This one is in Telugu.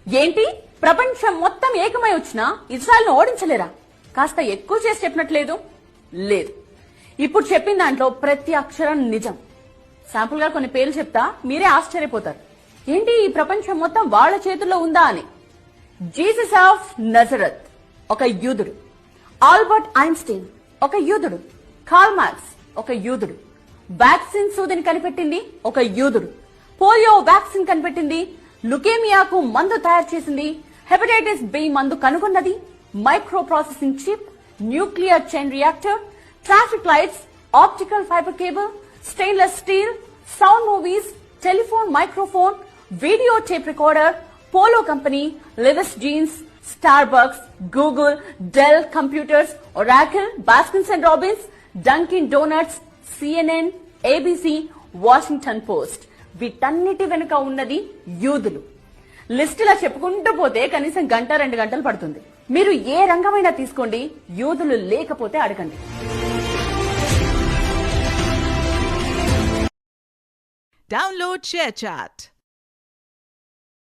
ఏంటి ప్రపంచం మొత్తం ఏకమై వచ్చినా ఇజ్రాయెల్ ను ఓడించలేరా? కాస్త ఎక్కువ చేసి చెప్పినట్లేదు. లేదు, ఇప్పుడు చెప్పిన దాంట్లో ప్రతి అక్షరం నిజం. శాంపుల్ గా కొన్ని పేర్లు చెప్తా, మీరే ఆశ్చర్యపోతారు. ఏంటి ఈ ప్రపంచం మొత్తం వాళ్ళ చేతుల్లో ఉందా అని. జీసస్ ఆఫ్ నజరత్ ఒక యూదుడు, ఆల్బర్ట్ ఐన్స్టీన్ ఒక యూదుడు, కార్ల్ మార్క్స్ ఒక యూదుడు, వ్యాక్సిన్ సూదిని కనిపెట్టింది ఒక యూదుడు, పోలియో వ్యాక్సిన్ కనిపెట్టింది, లుకేమియాకు మందు తయారు చేసింది, హెపటైటిస్ బి మందు కనుగొన్నది, micro processing chip, nuclear chain reactor, traffic lights, optical fibre cable, stainless steel, sound movies, telephone microphone, video tape recorder, Polo company, Levi's jeans, Starbucks, Google, Dell computers, Oracle, Baskins and Robbins, Dunkin Donuts, CNN, ABC, Washington Post. వీటన్నిటి వెనుక ఉన్నది యూదులు. లిస్టులా చెప్పుకుంటూ పోతే కనీసం గంట 2 గంటలు పడుతుంది. మీరు ఏ రంగమైనా తీసుకోండి, యూదులు లేకపోతే అడగండి. Download ShareChat.